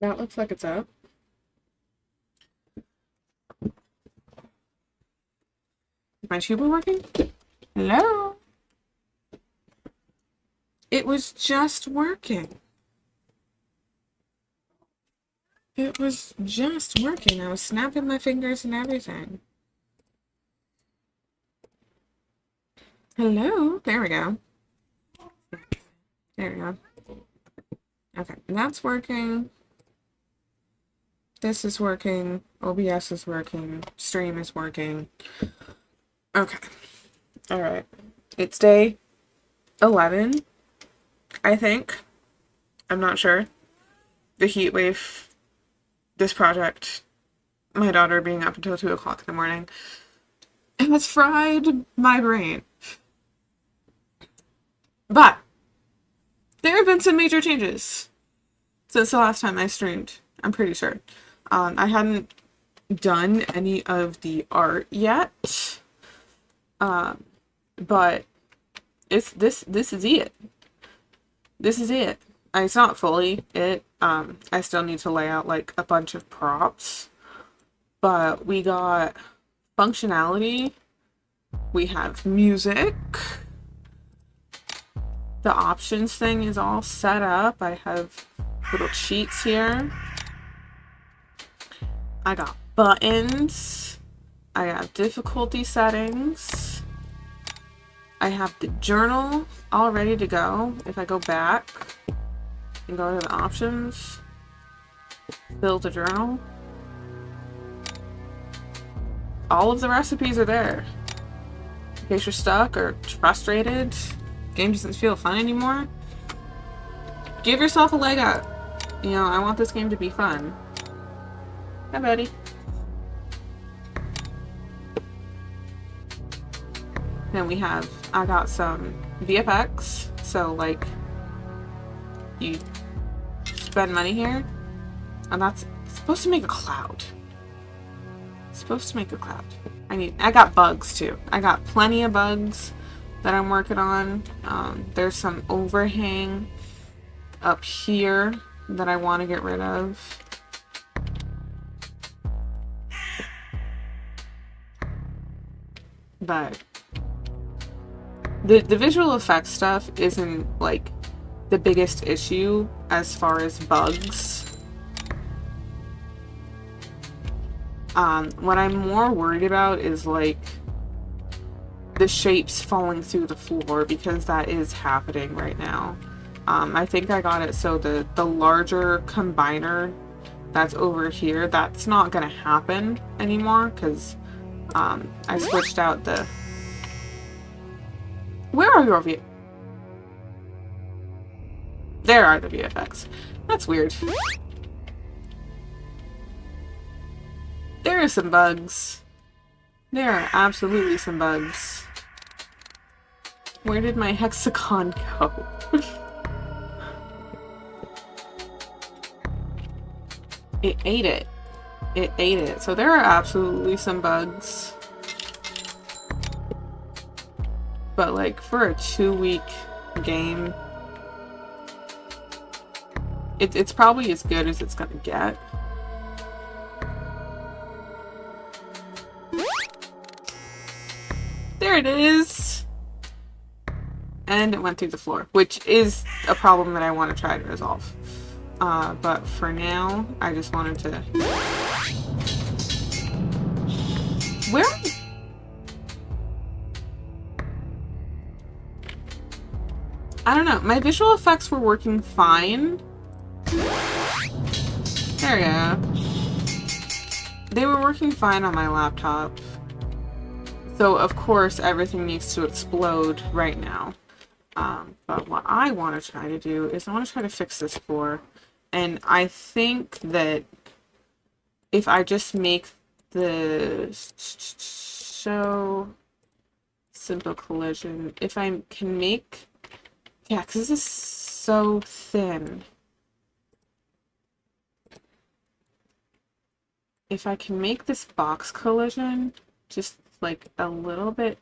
That looks like it's up. Is my tuba working? Hello? It was just working. It was just working. I was snapping my fingers and everything. Hello? There we go. There we go. Okay, that's working. This is working. OBS is working. Stream is working. Okay. All right. It's day 11, I think. I'm not sure. The heat wave, this project, my daughter being up until 2 o'clock in the morning, it has fried my brain. But there have been some major changes since the last time I streamed, I'm pretty sure. I hadn't done any of the art yet, but this is it. This is it. It's not fully it. I still need to lay out like a bunch of props, but we got functionality. We have music. The options thing is all set up. I have little cheats here. I got buttons. I have difficulty settings. I have the journal all ready to go. If I go back and go to the options, build a journal. All of the recipes are there. In case you're stuck or frustrated, game doesn't feel fun anymore, give yourself a leg up. You know, I want this game to be fun. Hi, buddy. Then I got some VFX. So, like, you spend money here, and that's supposed to make a cloud. It's supposed to make a cloud. I got bugs too. I got plenty of bugs that I'm working on. There's some overhang up here that I want to get rid of. But the visual effects stuff isn't like the biggest issue as far as bugs. What I'm more worried about is like the shapes falling through the floor, because that is happening right now. I think I got it so the larger combiner that's over here, that's not gonna happen anymore, because I switched out the... Where are your V... There are the VFX. That's weird. There are some bugs. There are absolutely some bugs. Where did my hexagon go? It ate it. It ate it. So there are absolutely some bugs. But like for a 2-week game, it's probably as good as it's gonna get. There it is! And it went through the floor, which is a problem that I want to try to resolve. But for now, I just wanted to... Where? I don't know. My visual effects were working fine. There we go. They were working fine on my laptop. So, of course, everything needs to explode right now. But what I want to try to do is I want to try to fix this floor. And I think that if I just make the show simple collision, if I can make... Yeah, because this is so thin. If I can make this box collision just like a little bit,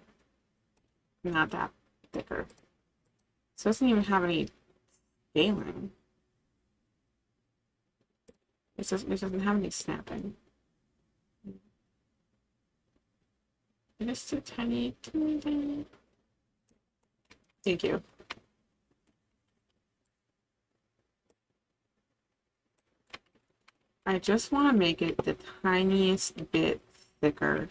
not that thicker. This doesn't even have any scaling. It doesn't have any snapping. Just a tiny, tiny, tiny. Thank you. I just want to make it the tiniest bit thicker.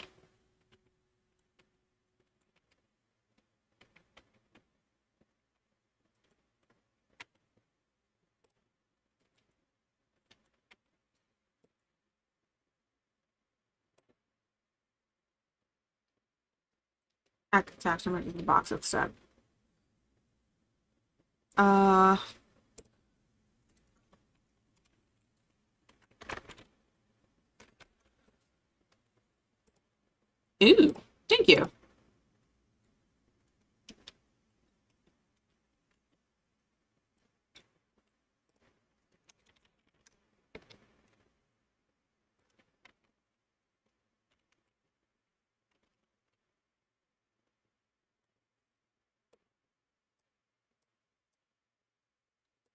It's actually in the box instead. Uh, Ooh, thank you.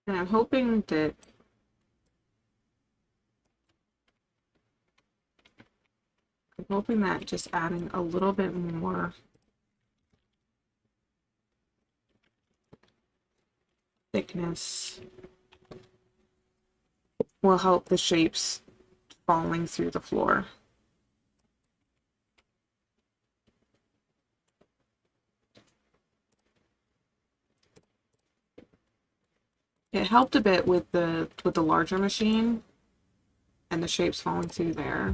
And I'm hoping that just adding a little bit more thickness will help the shapes falling through the floor. It helped a bit with the larger machine and the shapes falling through there.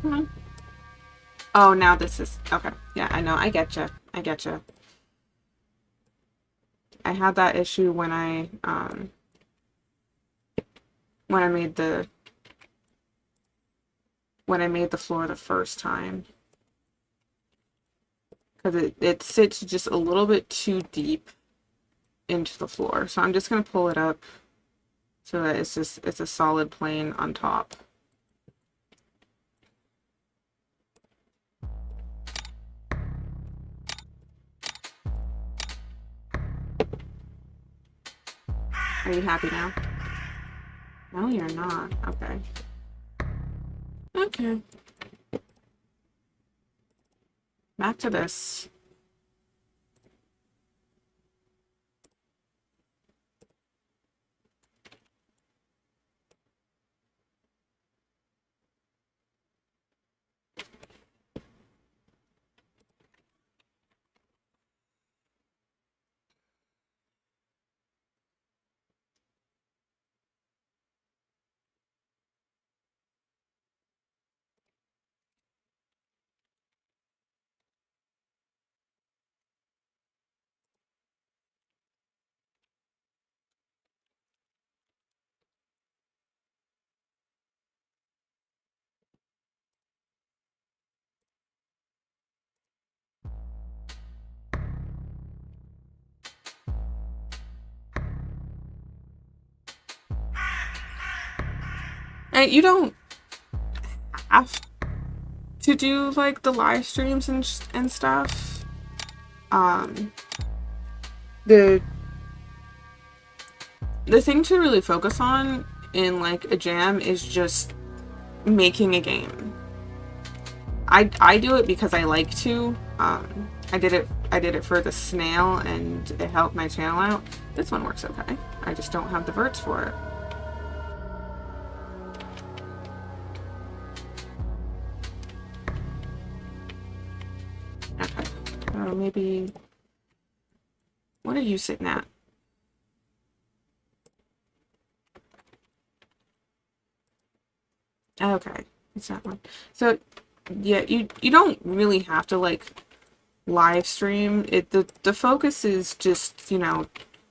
Hmm. Oh, now this is okay. Yeah, I know. I get you. I get you. I had that issue when I made the floor the first time, because it sits just a little bit too deep into the floor. So I'm just gonna pull it up so that it's a solid plane on top. Are you happy now? No, you're not. Okay. Okay. Back to this. And you don't have to do like the live streams and stuff. The thing to really focus on in like a jam is just making a game. I do it because I like to. I did it for the snail and it helped my channel out. This one works okay. I just don't have the verts for it. Okay. Maybe. What are you sitting at? Okay, it's that one. So yeah, you don't really have to like live stream it. The focus is just, you know,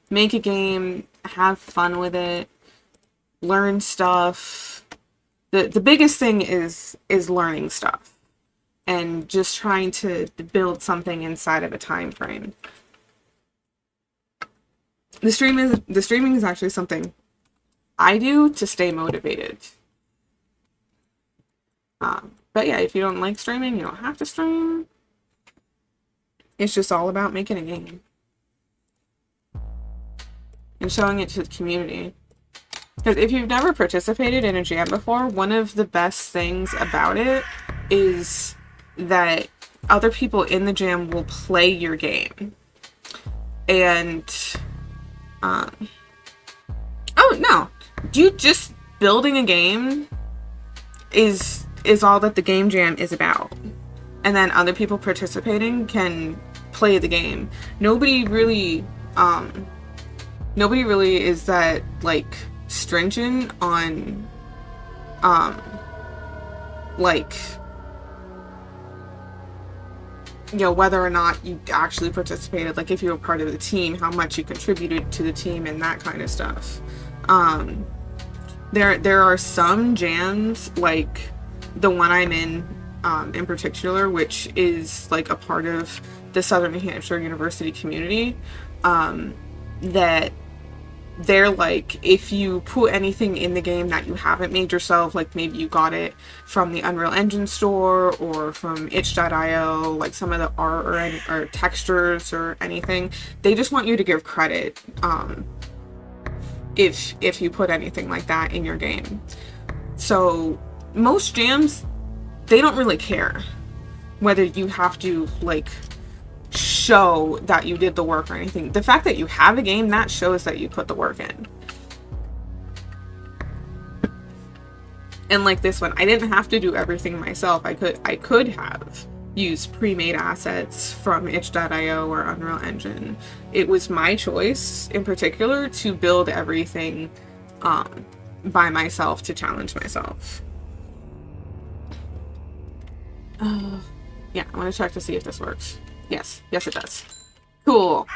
make a game, have fun with it, learn stuff. The biggest thing is learning stuff and just trying to build something inside of a time frame. The streaming is actually something I do to stay motivated. But yeah, if you don't like streaming, you don't have to stream. It's just all about making a game and showing it to the community. Because if you've never participated in a jam before, one of the best things about it is that other people in the jam will play your game. And, oh no, you just building a game is all that the game jam is about. And then other people participating can play the game. Nobody really is that, like, stringent on, like, you know, whether or not you actually participated, like if you were part of the team, how much you contributed to the team and that kind of stuff. There are some jams, like the one I'm in particular, which is like a part of the Southern New Hampshire University community, that they're like, if you put anything in the game that you haven't made yourself, like maybe you got it from the Unreal Engine store or from itch.io, like some of the art or textures or anything, they just want you to give credit if you put anything like that in your game. So most jams, they don't really care whether you have to like show that you did the work or anything. The fact that you have a game, that shows that you put the work in. And like this one, I didn't have to do everything myself. I could have used pre-made assets from itch.io or Unreal Engine. It was my choice in particular to build everything by myself, to challenge myself. Yeah, I want to check to see if this works. Yes it does. Cool.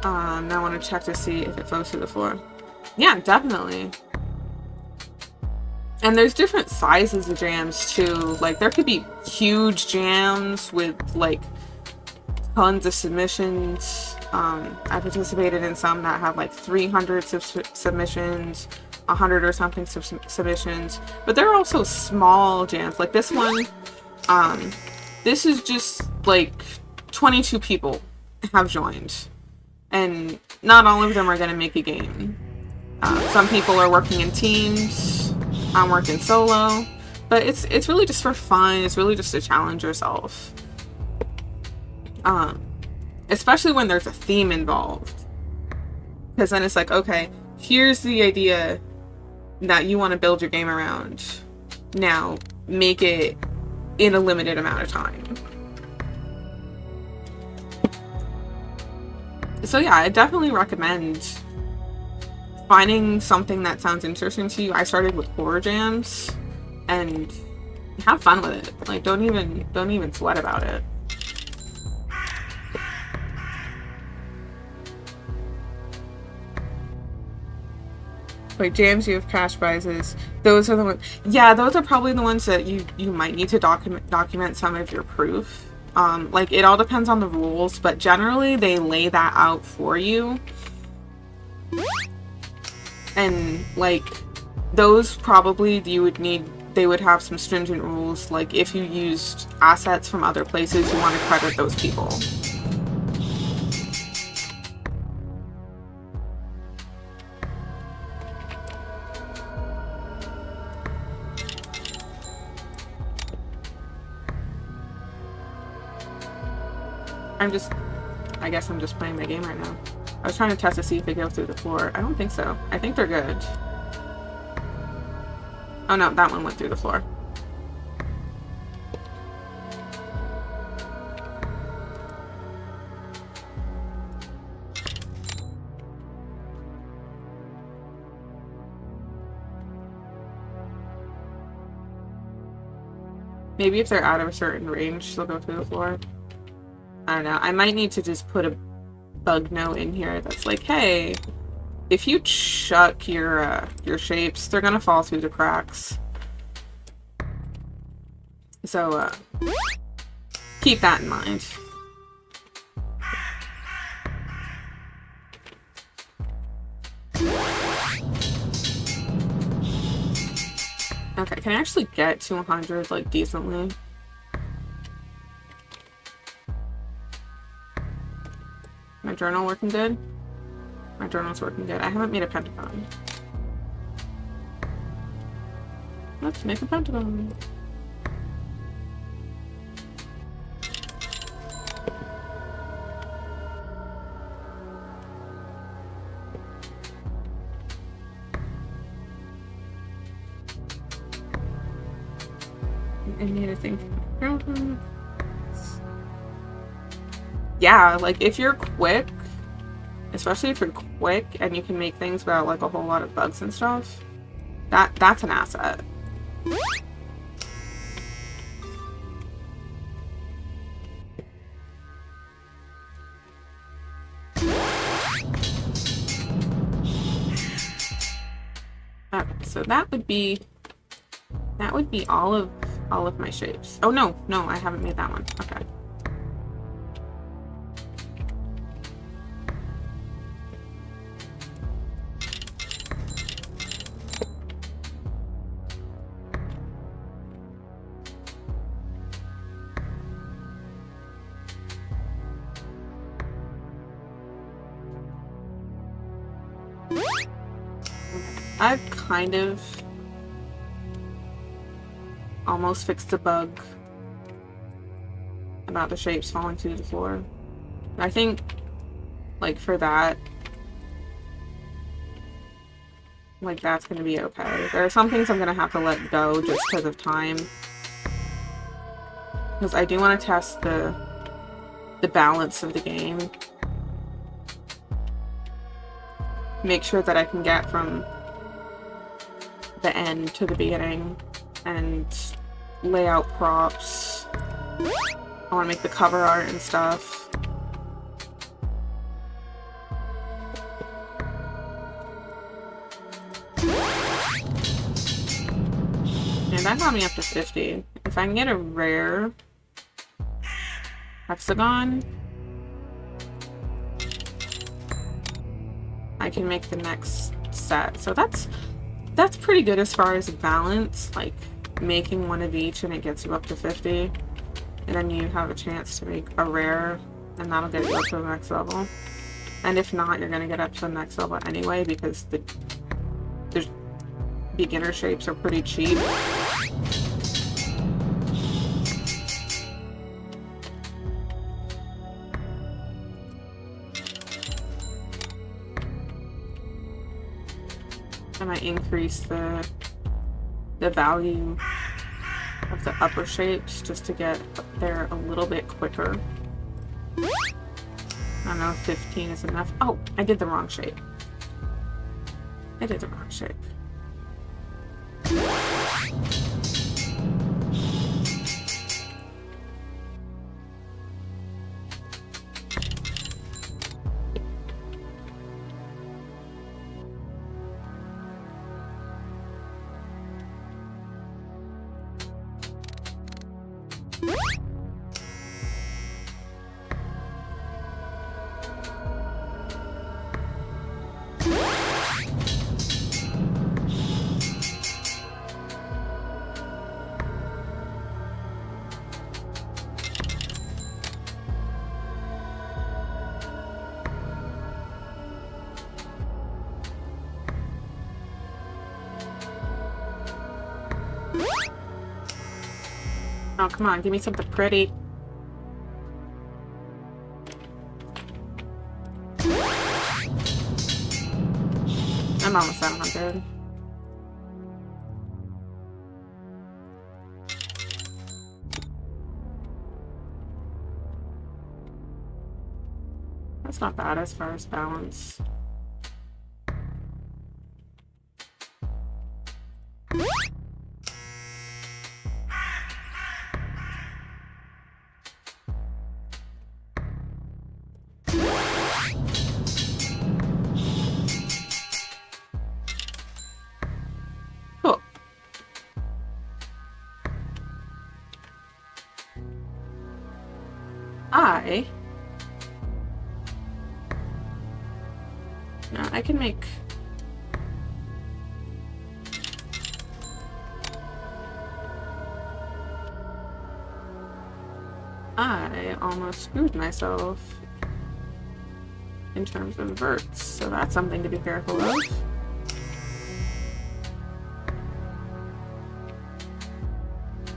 Now I want to check to see if it flows through the floor. Yeah, definitely. And there's different sizes of jams too. Like there could be huge jams with like tons of submissions. I participated in some that had like 300 submissions, 100 or something submissions, but there are also small jams like this one. This is just like 22 people have joined, and not all of them are going to make a game. Some people are working in teams. I'm working solo, but it's really just for fun. It's really just to challenge yourself, especially when there's a theme involved, because then it's like, okay, here's the idea that you want to build your game around. Now make it in a limited amount of time. So yeah, I definitely recommend finding something that sounds interesting to you. I started with horror jams, and have fun with it. Like don't even sweat about it. Like jams you have cash prizes, those are the ones. Yeah, those are probably the ones that you might need to document some of your proof. Like it all depends on the rules, but generally they lay that out for you. And like those probably they would have some stringent rules. Like if you used assets from other places, you want to credit those people. I guess I'm just playing my game right now. I was trying to test to see if it goes through the floor. I don't think so. I think they're good. Oh no, that one went through the floor. Maybe if they're out of a certain range, they'll go through the floor. I don't know. I might need to just put a bug note in here that's like, hey, if you chuck your shapes, they're gonna fall through the cracks. So keep that in mind. Okay, can I actually get to 100, like, decently? My journal working good? My journal's working good. I haven't made a pentagon. Let's make a pentagon. I need to think. Yeah, like if you're quick, especially if you're quick and you can make things without like a whole lot of bugs and stuff, that's an asset. Okay, so that would be all of my shapes. Oh no, I haven't made that one. Okay. I've kind of almost fixed the bug about the shapes falling to the floor. I think, like, for that, like, that's gonna be okay. There are some things I'm gonna have to let go just because of time. Because I do want to test the balance of the game. Make sure that I can get from the end to the beginning and lay out props. I want to make the cover art and stuff. And that got me up to 50. If I can get a rare hexagon, I can make the next set. So that's pretty good as far as balance, like making one of each and it gets you up to 50. And then you have a chance to make a rare and that'll get you up to the next level. And if not, you're gonna get up to the next level anyway because the beginner shapes are pretty cheap. I might increase the value of the upper shapes just to get up there a little bit quicker. I don't know if 15 is enough. Oh, I did the wrong shape. I did the wrong shape. Oh, come on, give me something pretty. I'm almost at 100. That's not bad as far as balance. Cool. I can make I almost screwed myself in terms of verts, so that's something to be careful of.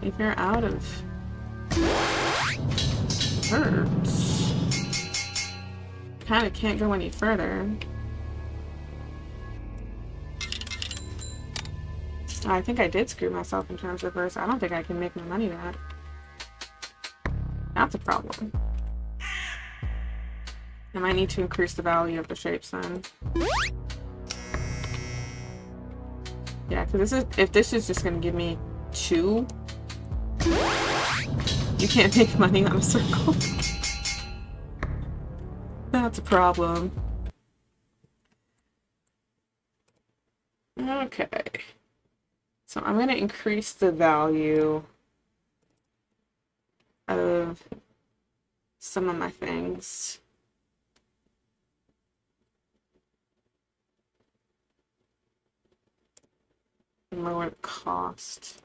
If you're out of verts, kind of can't go any further. I think I did screw myself in terms of verts. I don't think I can make my money back. That's a problem. I might need to increase the value of the shapes then. Yeah, because if this is just going to give me 2, you can't make money on a circle. That's a problem. Okay. So I'm going to increase the value of some of my things. And lower the cost.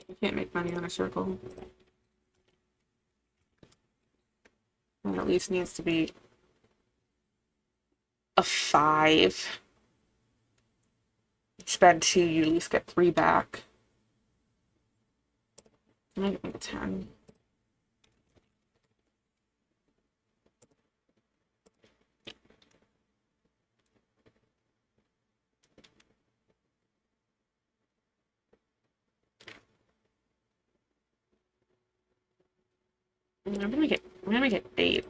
You can't make money on a circle. It at least needs to be a 5. Spend 2, you at least get 3 back. Maybe a 10. I'm gonna make it 8.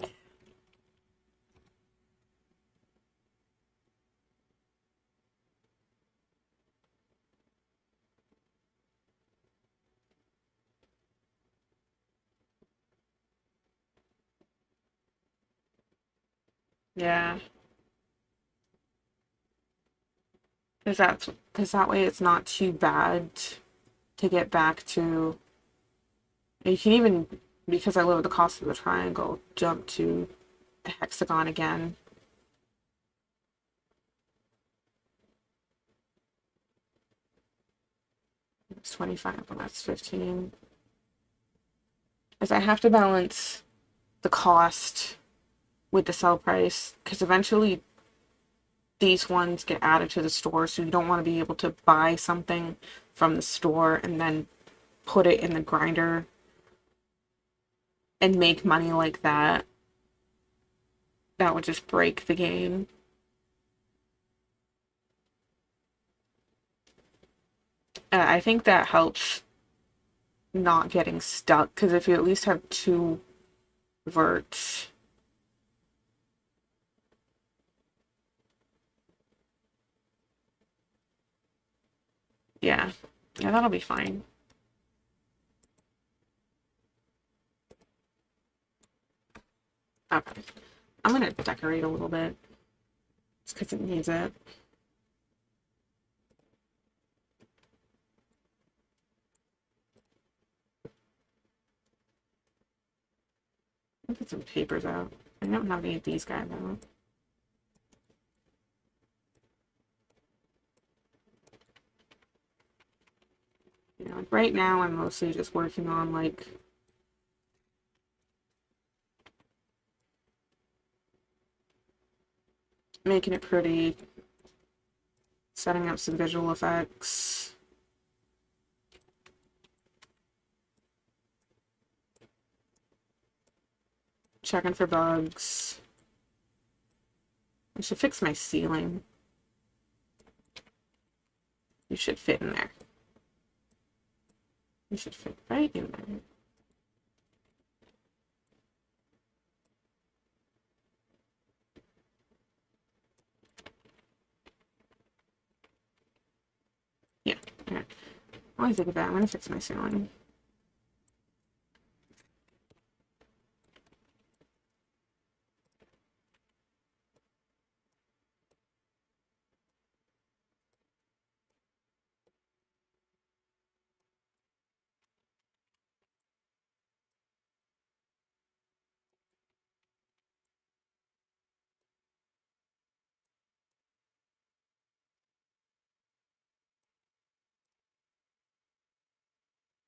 Yeah. Because that way it's not too bad to get back to. You can even, because I lowered the cost of the triangle, jump to a hexagon again. It's 25, but that's 15. As I have to balance the cost with the sell price, because eventually these ones get added to the store, so you don't want to be able to buy something from the store and then put it in the grinder and make money like that. That would just break the game. I think that helps not getting stuck, because if you at least have 2 verts, yeah, that'll be fine. Okay, I'm gonna decorate a little bit, just because it needs it. I'll put some papers out. I don't have any of these guys out. You know, like right now I'm mostly just working on like making it pretty, setting up some visual effects. Checking for bugs. I should fix my ceiling. You should fit in there. You should fit right in there. Yeah, alright. While I think of that, I'm gonna fix my ceiling.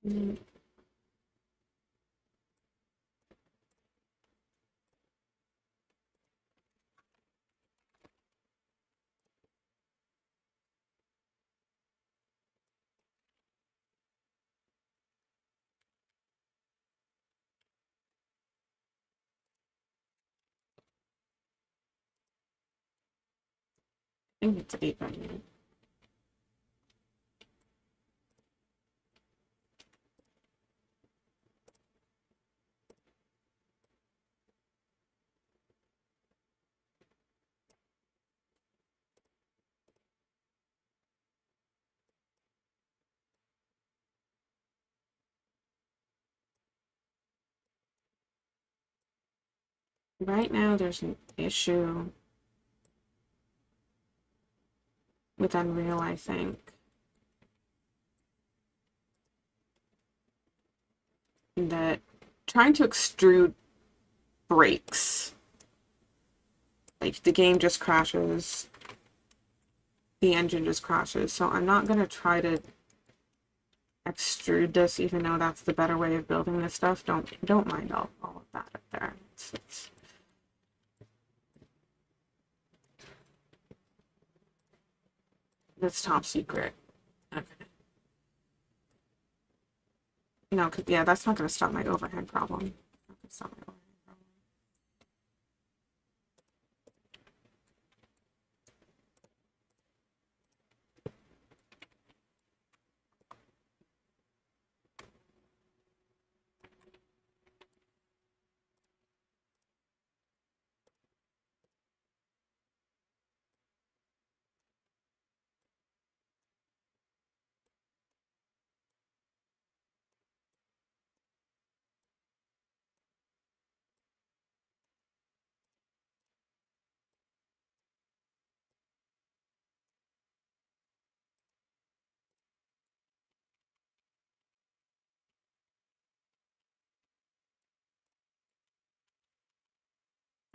Mm. I think it's 8 by 9. Right now, there's an issue with Unreal, I think, that trying to extrude breaks. Like the game just crashes, the engine just crashes. So I'm not gonna try to extrude this, even though that's the better way of building this stuff. Don't mind all of that up there. It's top secret. Okay. No, cause yeah, that's not gonna stop my overhead problem. Not gonna stop my overhead problem.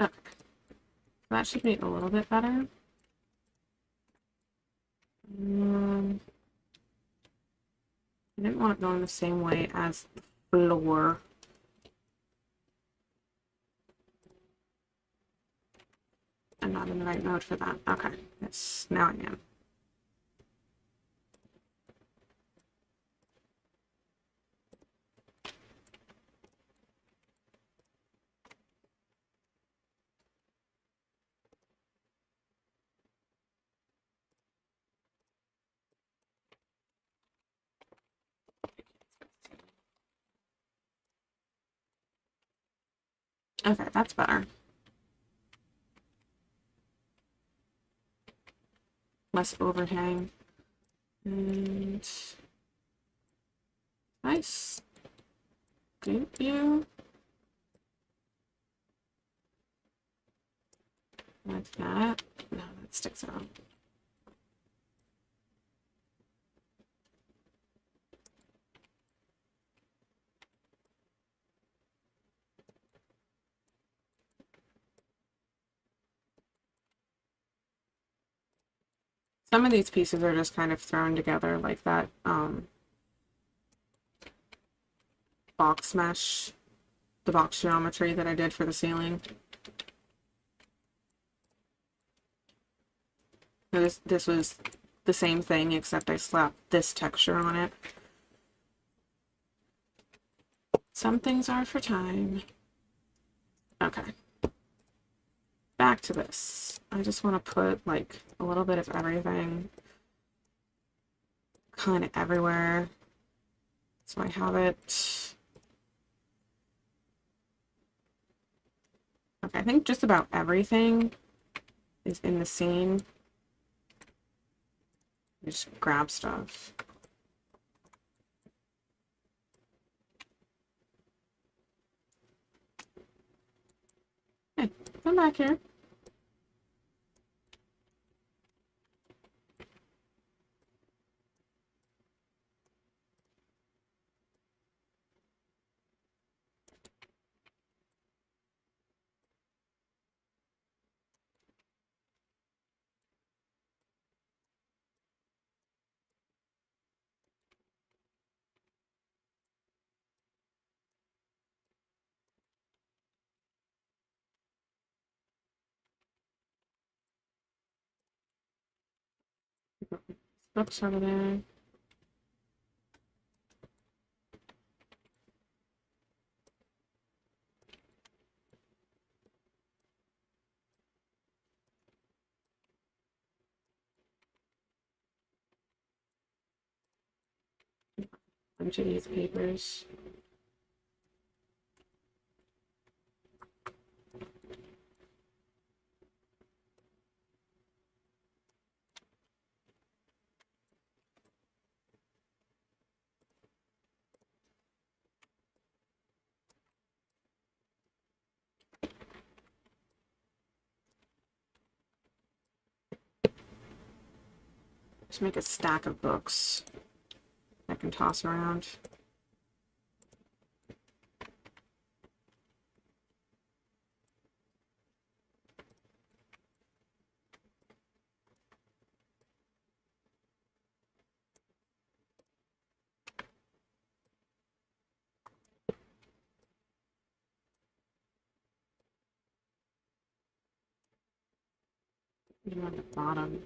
Okay, that should be a little bit better. I didn't want it going the same way as the floor. I'm not in the right mode for that. Okay, yes, now I am. Okay, that's better. Less overhang. And nice. Good view. Like that. No, that sticks out. Some of these pieces are just kind of thrown together like that box mesh, the box geometry that I did for the ceiling. This was the same thing, except I slapped this texture on it. Some things are for time. Okay. Back to this. I just want to put like a little bit of everything kind of everywhere. So I have it. Okay, I think just about everything is in the scene. Just grab stuff. Hey, come back here. books over there. Bunch of these papers. Just make a stack of books I can toss around. Put them on the bottom.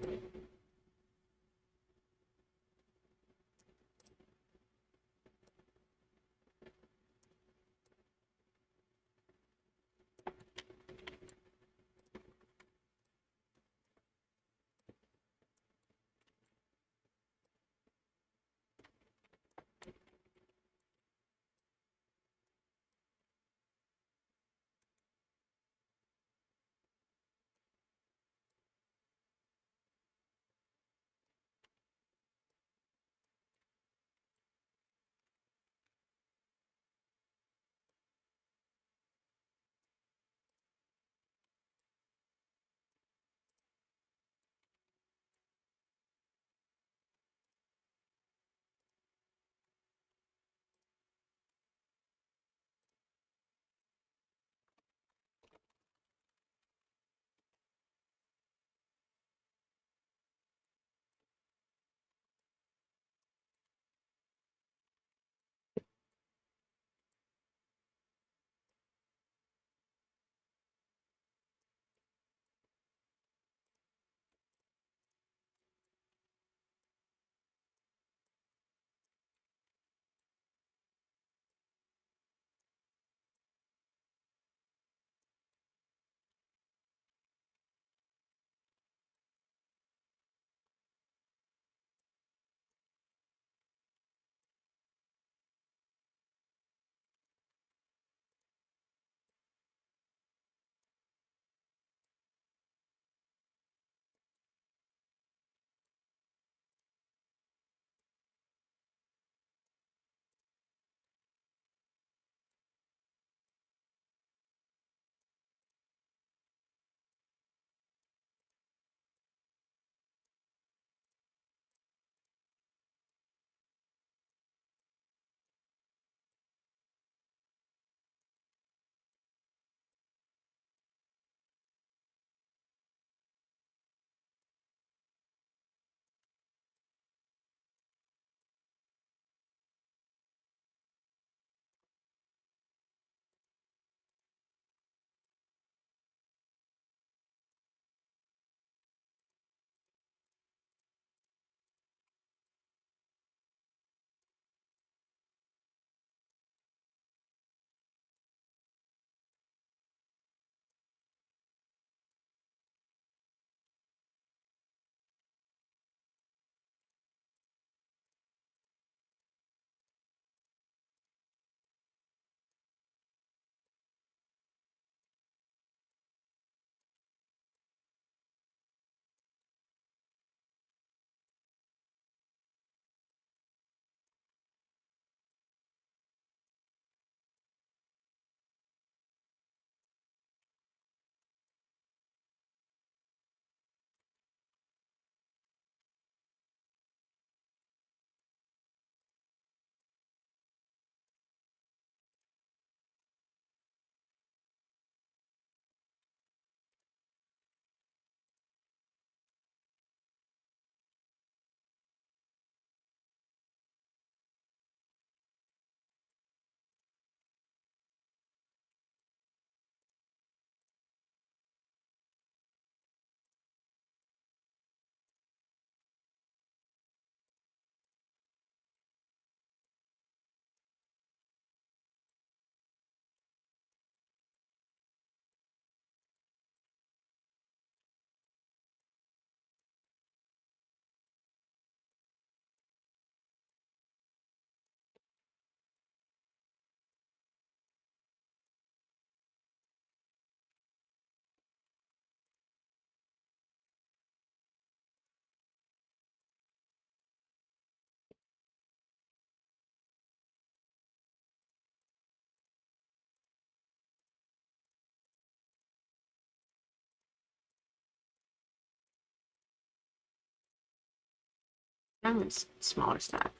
Kind of a smaller stack.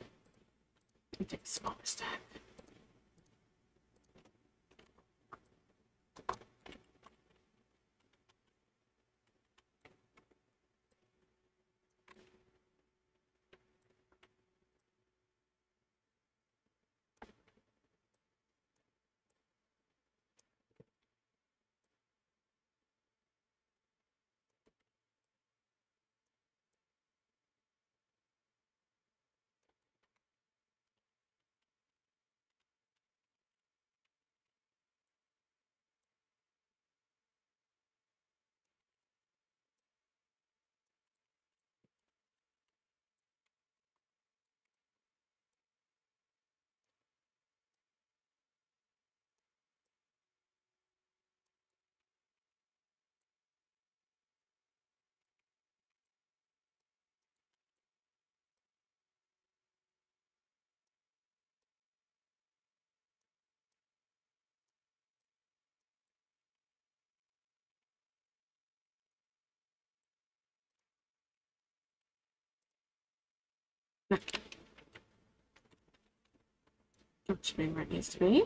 Let me take a smaller stack. That should be where it needs to be.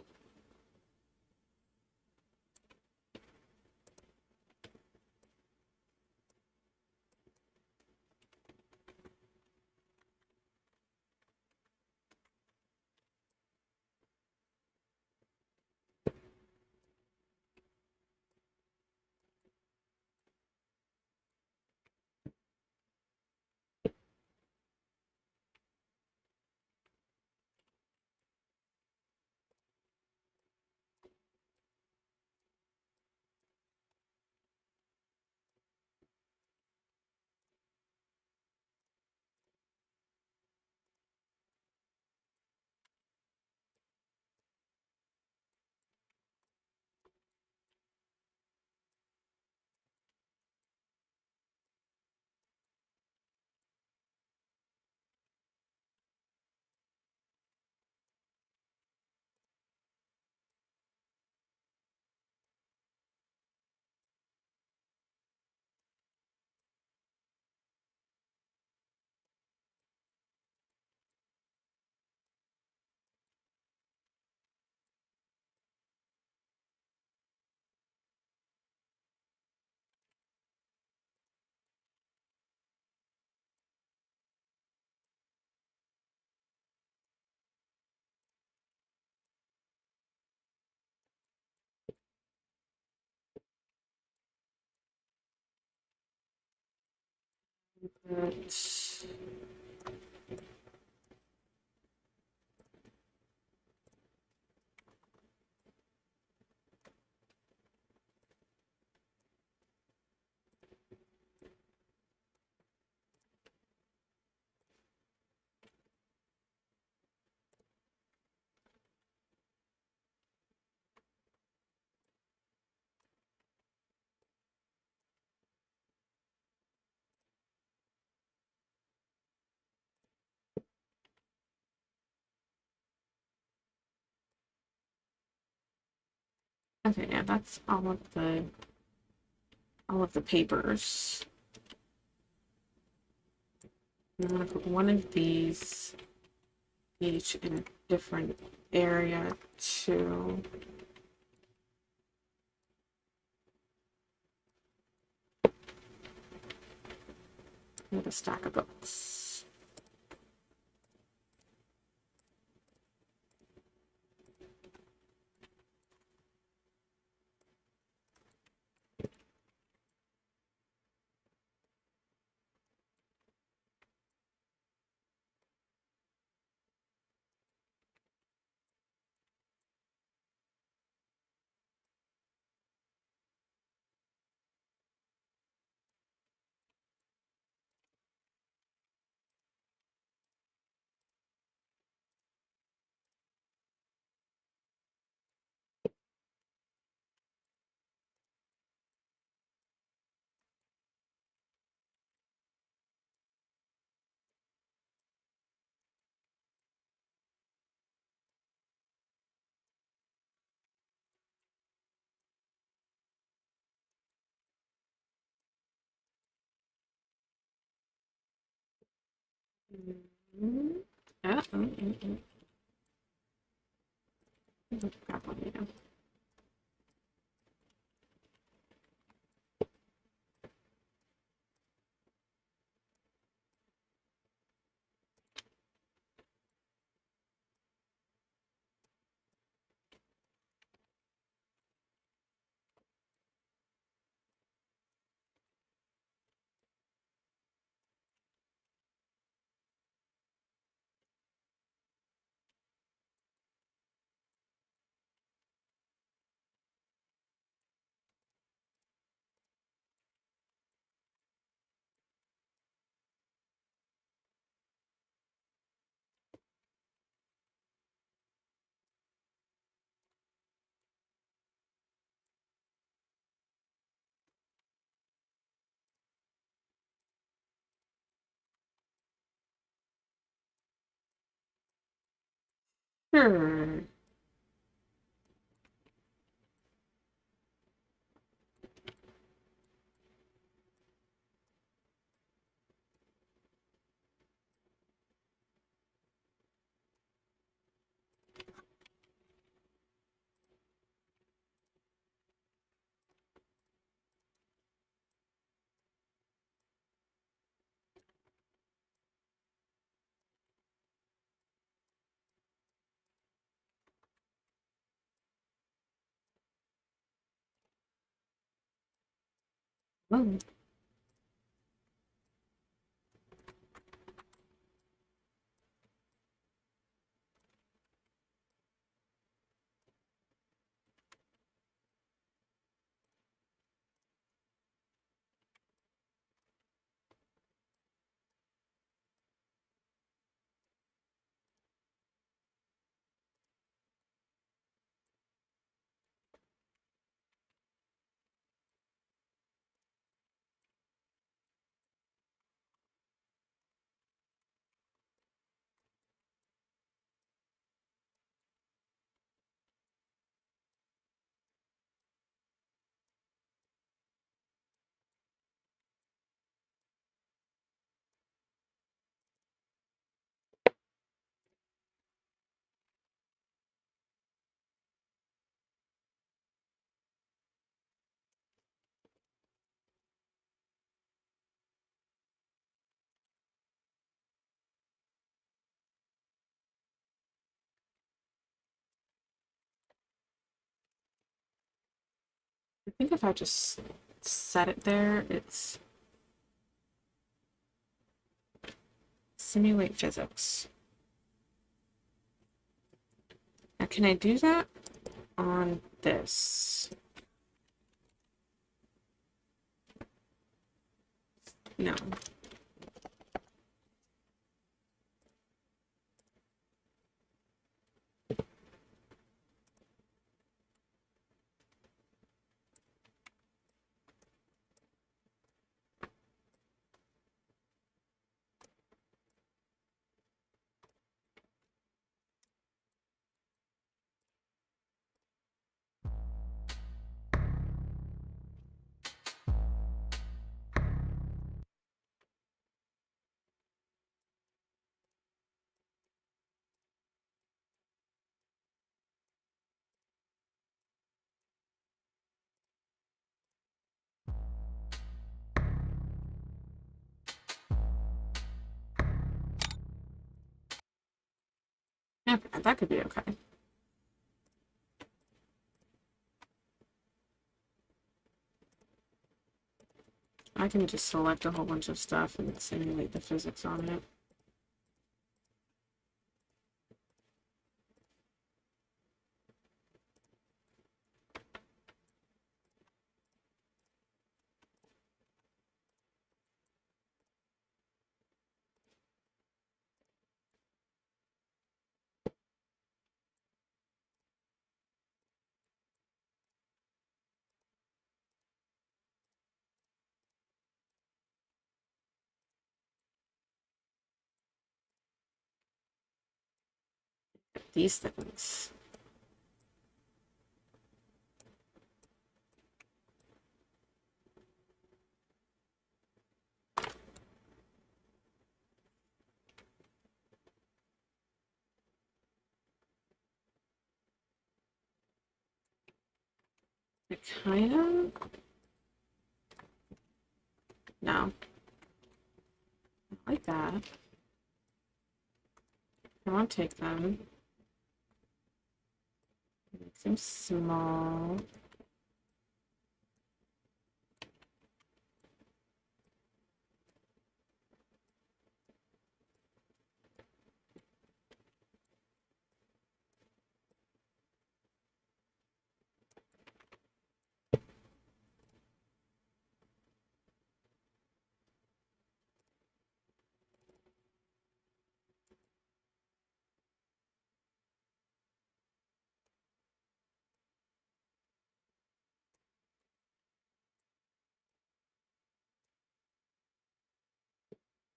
But okay, yeah, that's all of the papers. I'm gonna put one of these each in a different area too. With a stack of books. Mm, got one, yeah. Sure. Oh. I think if I just set it there, it's simulate physics. Now, can I do that on this? No. Yeah, that could be okay. I can just select a whole bunch of stuff and simulate the physics on it. These things. I kind of... No. Not like that. I want to take them. Make them small.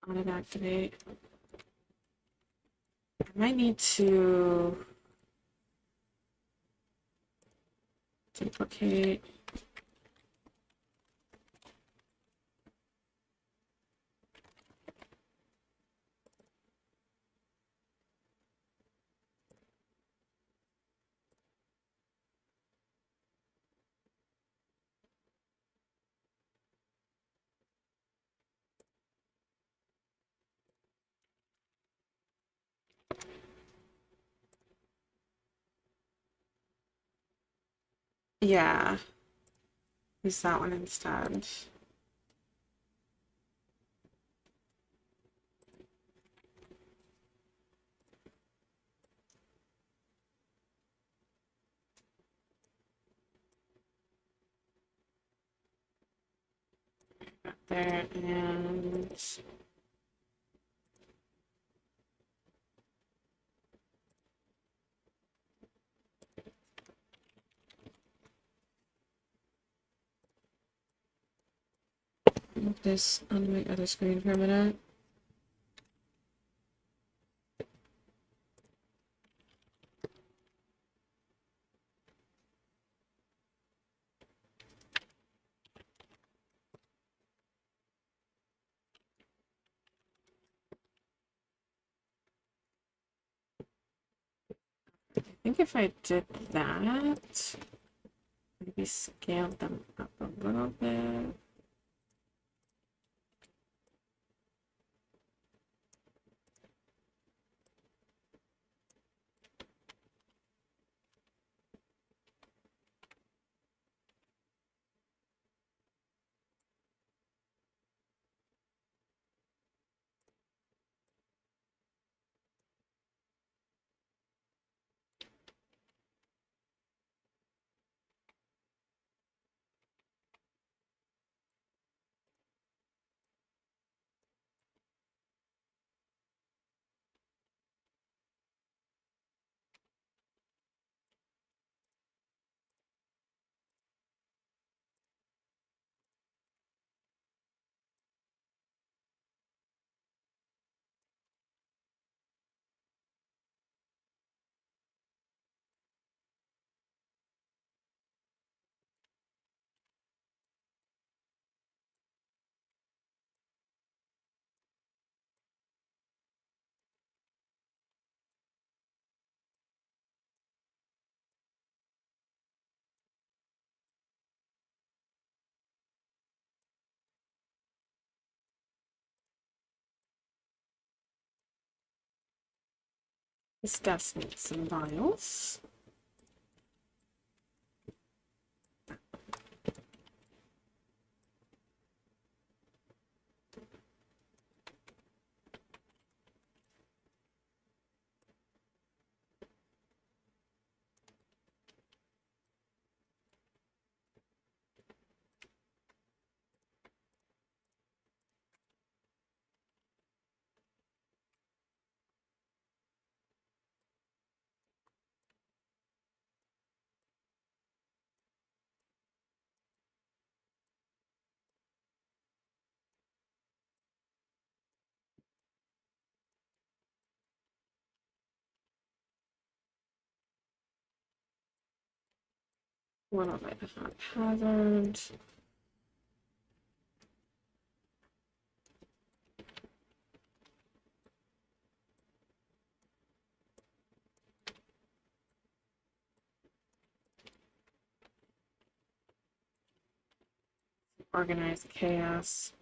On it activate. I might need to duplicate. Yeah, use that one instead. Got there, and move this onto my other screen for a minute. I think if I did that, maybe scaled them up a little bit. This does need some vials. A little bit of haphazard. organized chaos.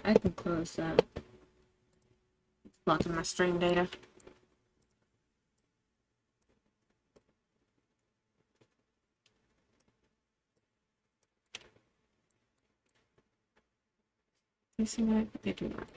I can close that. It's blocking my stream data. You see that? They do not.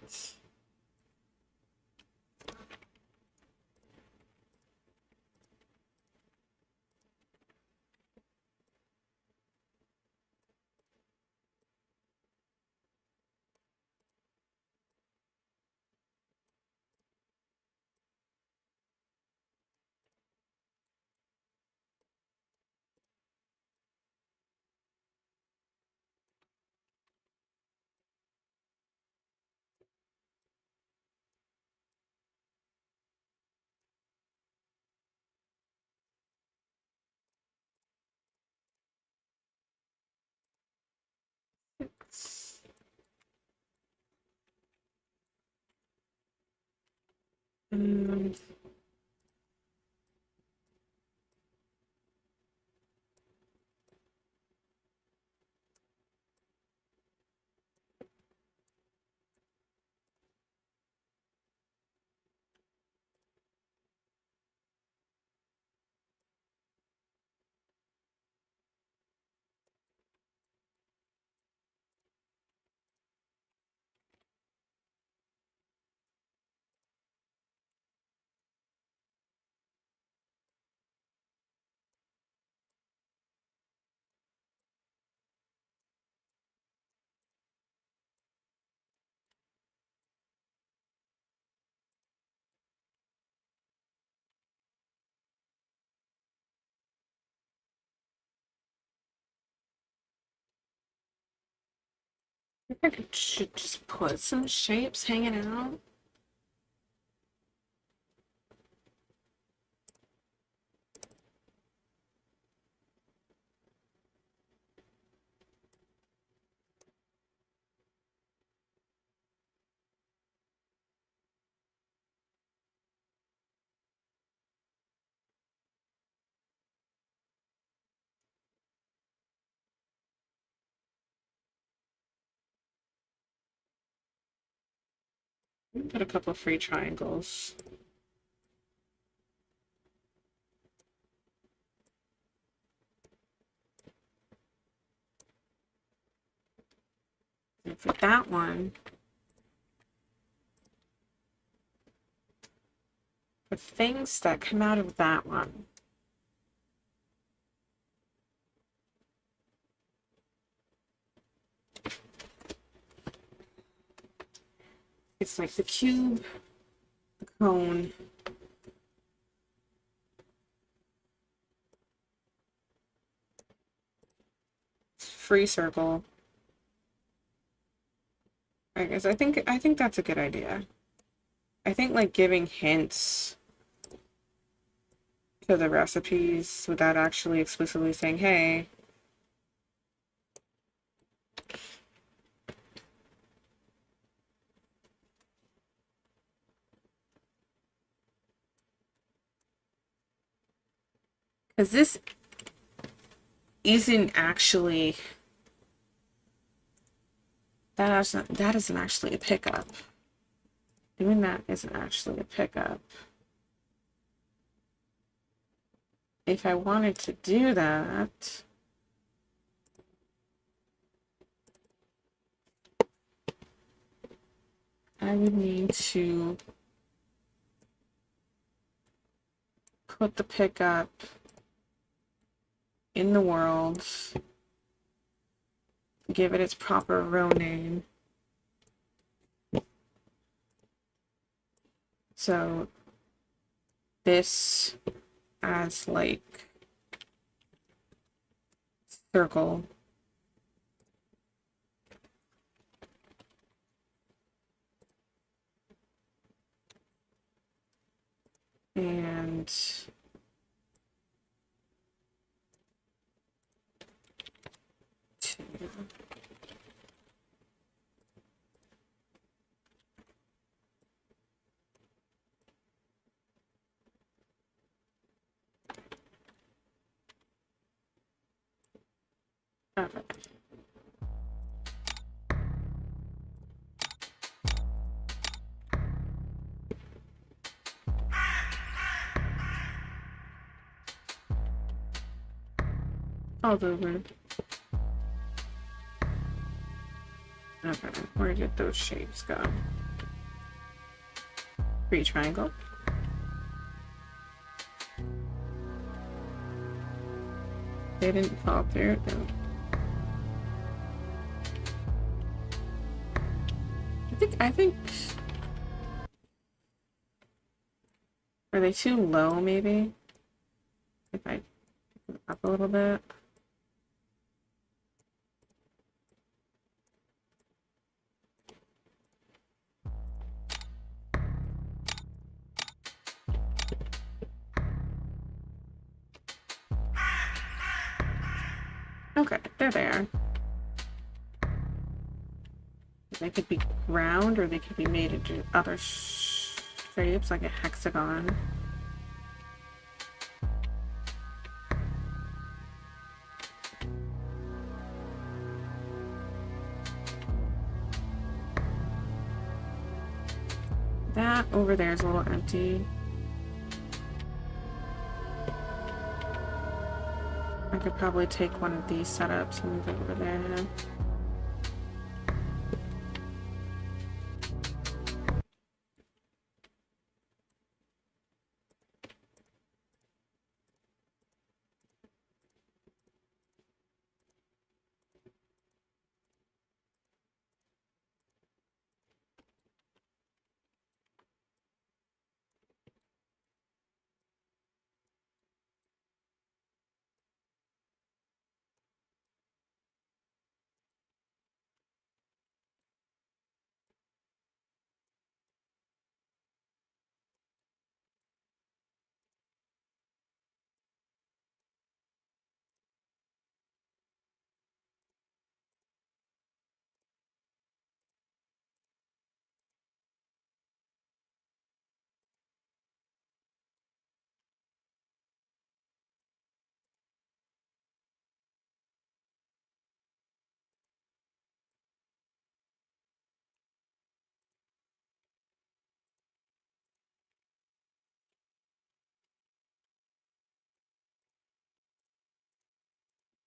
And I should just put some shapes hanging out. Put a couple free triangles. And for that one, the things that come out of that one. It's like the cube, the cone, free circle. I guess I think that's a good idea. I think like giving hints to the recipes without actually explicitly saying, hey, because this isn't actually that isn't actually a pickup. Doing that isn't actually a pickup. If I wanted to do that, I would need to put the pickup in the world, give it its proper row name. So this as like circle. And two. Okay. All over. Okay, where did those shapes go? Three triangle. They didn't fall through though. I think are they too low maybe? If I pick them up a little bit. Okay, there they are. They could be round or they could be made into other shapes, like a hexagon. That over there is a little empty. I could probably take one of these setups and move it over there.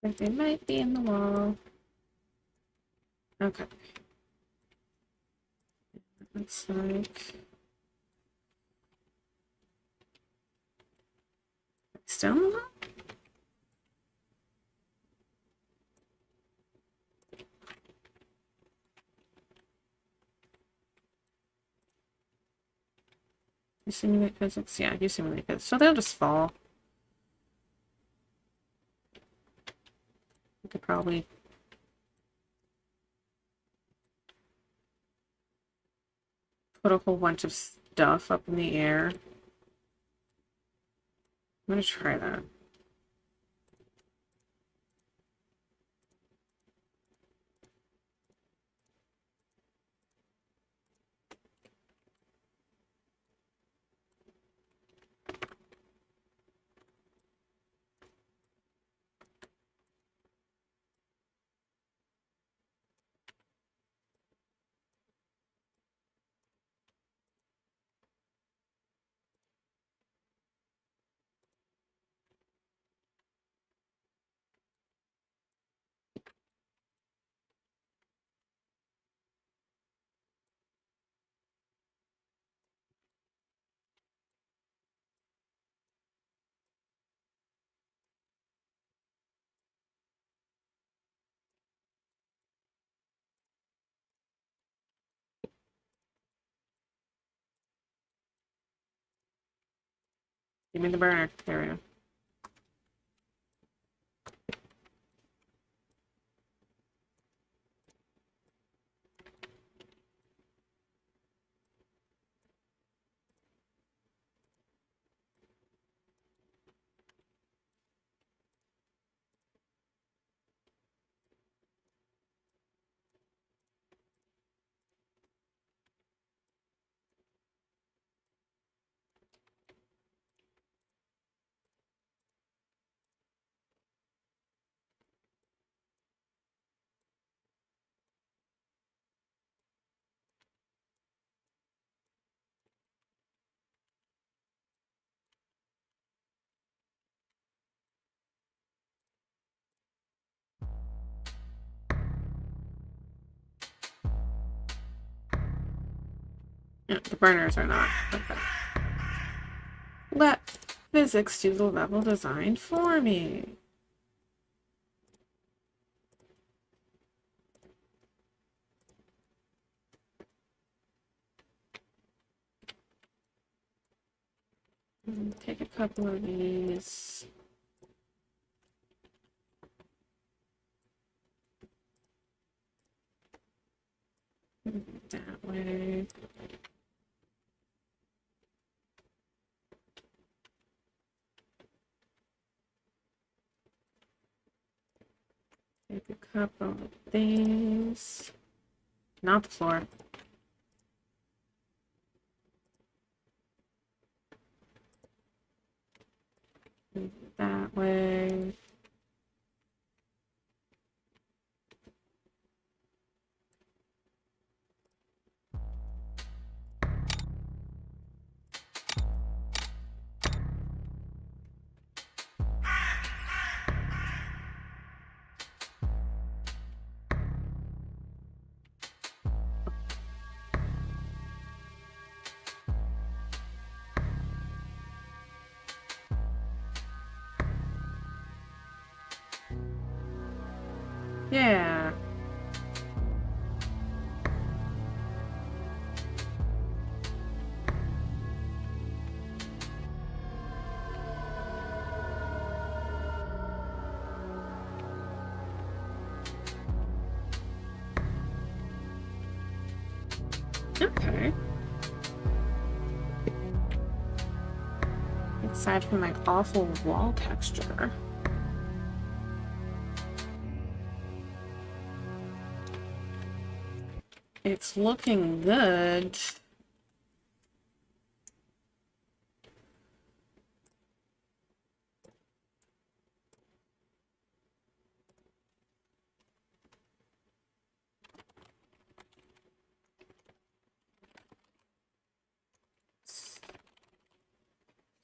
But they might be in the wall. Okay. Looks like still in the wall? You simulate physics? Yeah, you simulate physics. So they'll just fall. You could probably put a whole bunch of stuff up in the air. I'm gonna try that. Give me the burner. There we go. Yeah, the burners are not. Okay. Let physics do the level design for me. Take a couple of these. That way. Take a couple of these. Not the floor. That way. Yeah. Okay. Aside from my awful wall texture. It's looking good.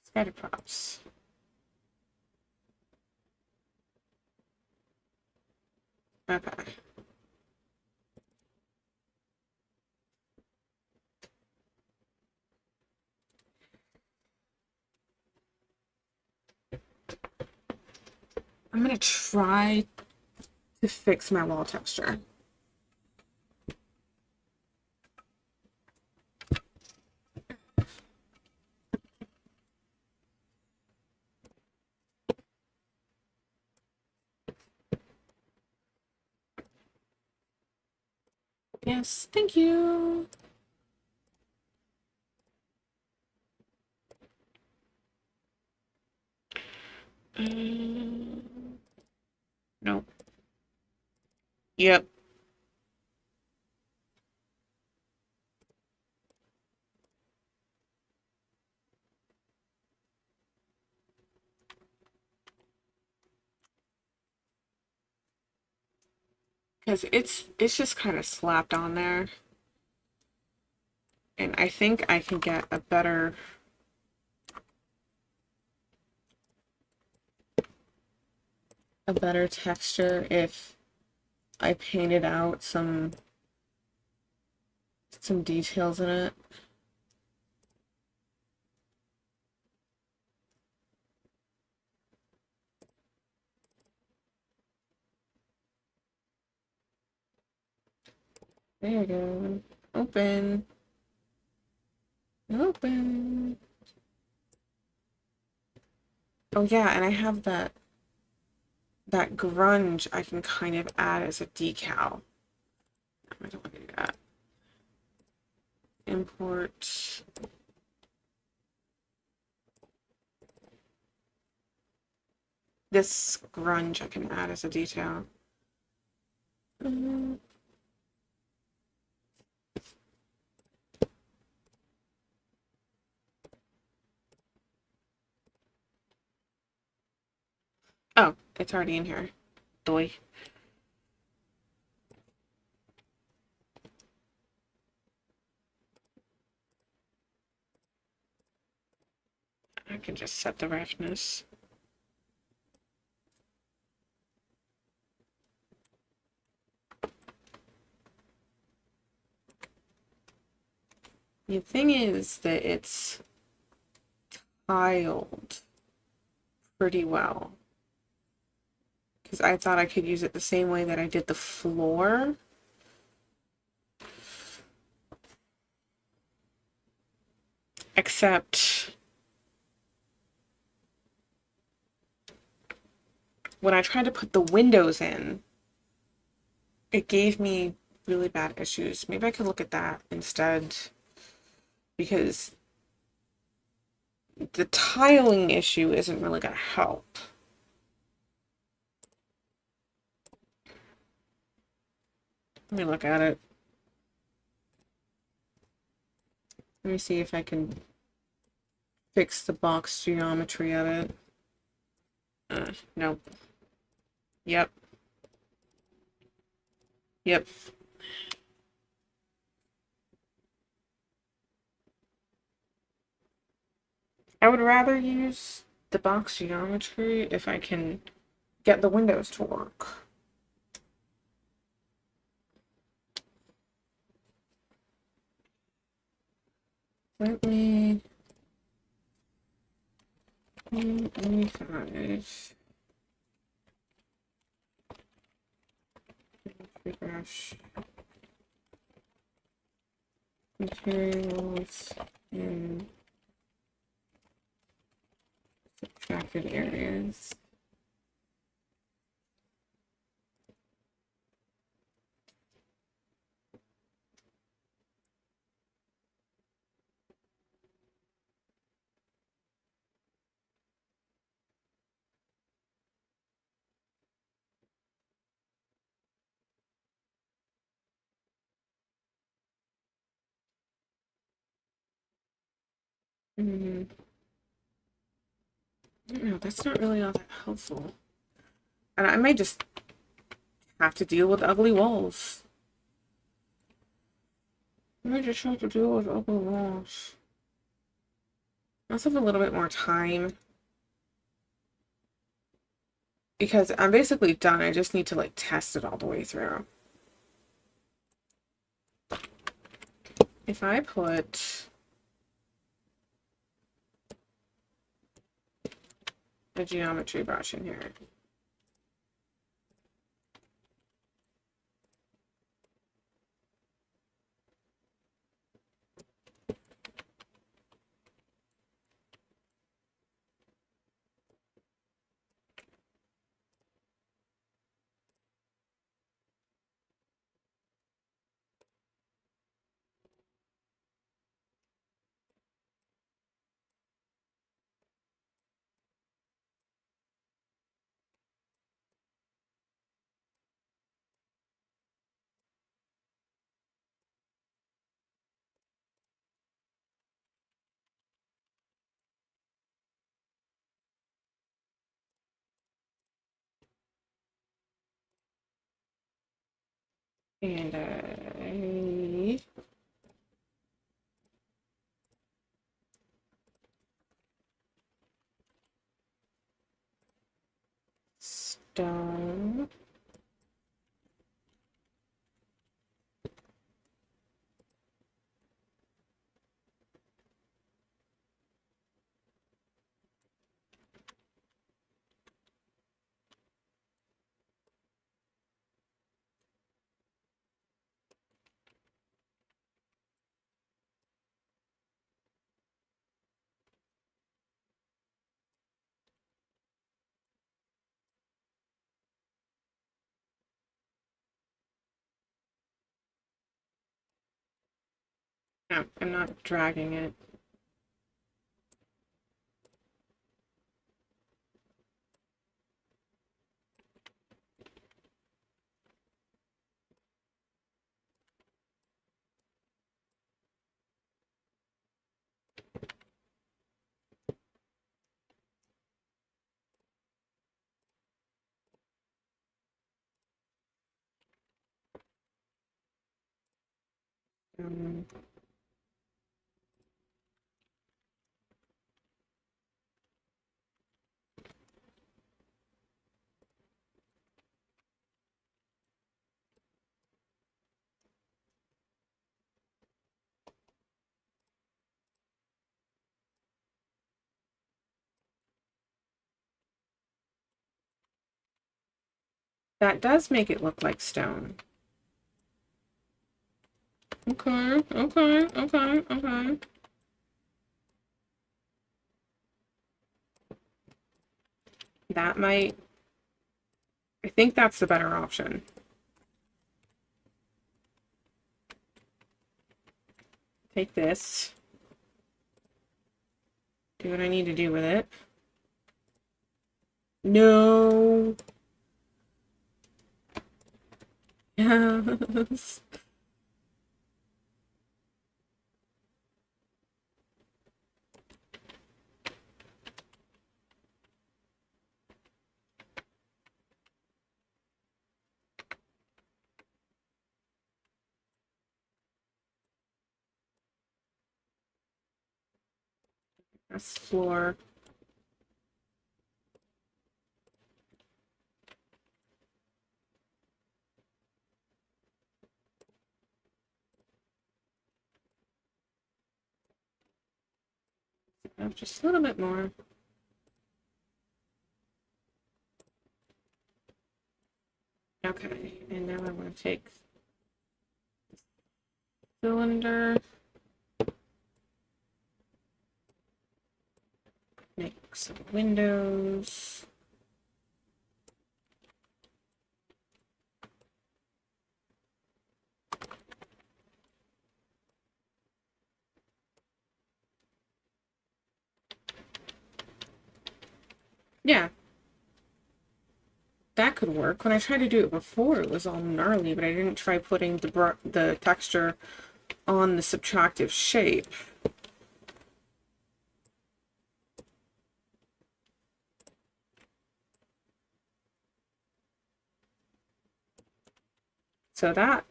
Spider props. Okay. I'm gonna try to fix my wall texture. Yes, thank you. Nope. Yep. Because it's just kind of slapped on there. And I think I can get a better texture if I painted out some details in it. There you go. Open. Open. Oh yeah, and I have that grunge I can kind of add as a decal. I don't want to do that. Import. This grunge I can add as a detail. Mm. Oh, it's already in here. Doy. I can just set the roughness. The thing is that it's tiled pretty well. Because I thought I could use it the same way that I did the floor. Except when I tried to put the windows in, it gave me really bad issues. Maybe I could look at that instead. Because the tiling issue isn't really going to help. Let me look at it. Let me see if I can fix the box geometry of it. Nope. Yep. Yep. I would rather use the box geometry if I can get the windows to work. UE5. Refresh. Materials in subtracted areas. No, that's not really all that helpful. And I may just have to deal with ugly walls. I may just have to deal with ugly walls. I also have a little bit more time. Because I'm basically done. I just need to like test it all the way through. If I put a geometry brush in here. And stone. No, I'm not dragging it. Um, that does make it look like stone. Okay, okay, okay, okay. That might, I think that's the better option. Take this, do what I need to do with it. No. Yes. That's floor. Just a little bit more. Okay, and now I'm going to take cylinder, make some windows. Yeah, that could work. When I tried to do it before, it was all gnarly, but I didn't try putting the texture on the subtractive shape. So that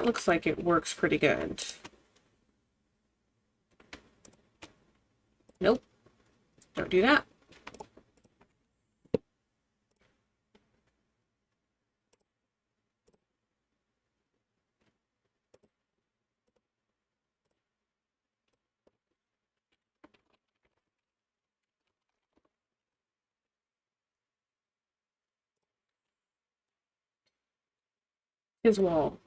looks like it works pretty good. Nope, don't do that. His wall.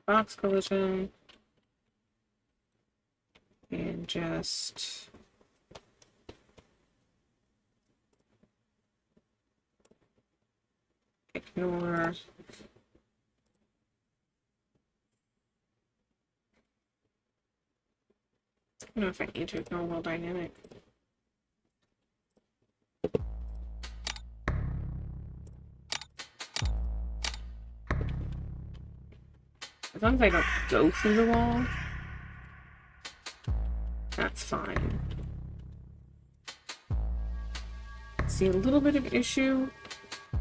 Box collision. And just ignore. I don't know if I need to ignore wall dynamic. As long as I don't go through the wall, that's fine. See a little bit of issue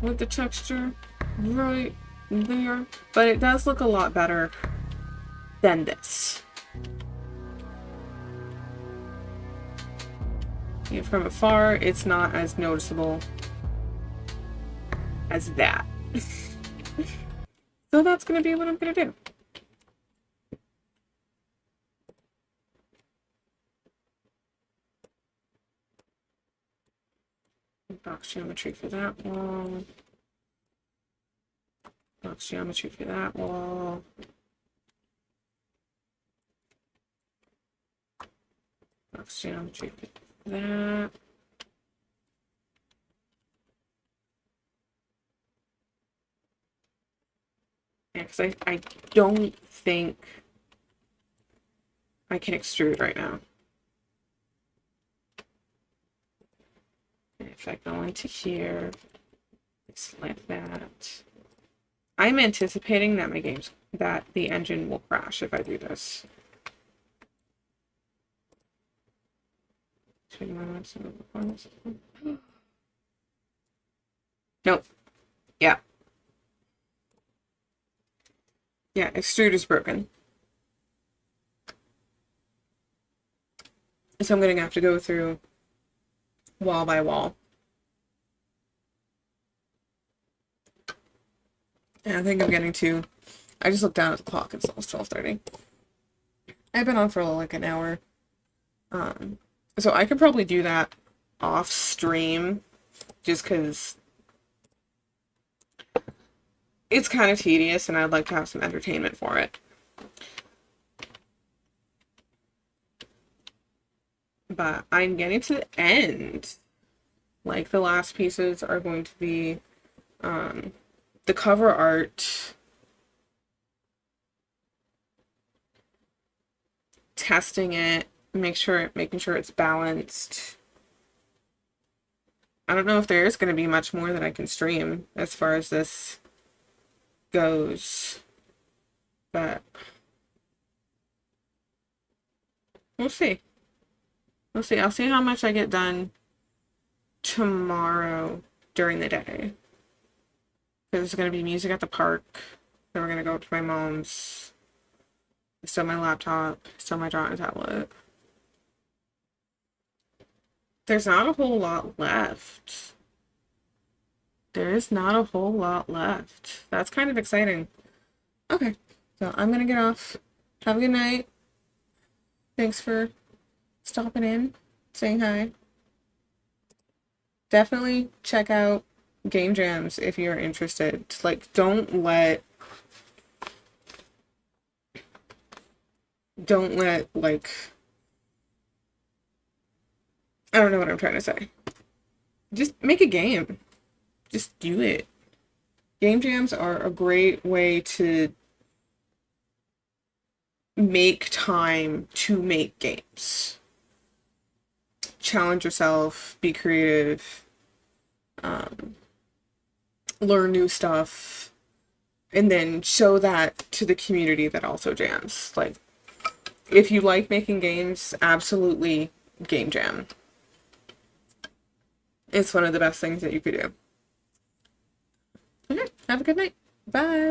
with the texture right there, but it does look a lot better than this. You know, from afar, it's not as noticeable as that. So that's going to be what I'm going to do. Box geometry for that wall. Box geometry for that wall. Box geometry for that. because I don't think I can extrude right now. And if I go into here, select that. I'm anticipating that that the engine will crash if I do this. Nope. Yeah. Yeah, extrude is broken. So I'm going to have to go through wall by wall. And I think I'm getting to... I just looked down at the clock, it's almost 12:30. I've been on for like an hour. So I could probably do that off stream, just because it's kind of tedious and I'd like to have some entertainment for it. But I'm getting to the end. Like, the last pieces are going to be the cover art, testing it, making sure it's balanced. I don't know if there is going to be much more that I can stream as far as this goes, but we'll see. We'll see. I'll see how much I get done tomorrow during the day. There's going to be music at the park. Then we're going to go to my mom's. Still my laptop. Still my drawing tablet. There's not a whole lot left. There is not a whole lot left. That's kind of exciting. Okay. So I'm going to get off. Have a good night. Thanks for stopping in, saying hi. Definitely check out game jams if you're interested. Like, don't let like, I don't know what I'm trying to say. Just make a game. Just do it. Game jams are a great way to make time to make games. Challenge yourself, be creative, learn new stuff, and then show that to the community that also jams. Like, if you like making games, absolutely game jam. It's one of the best things that you could do. Okay, have a good night. Bye.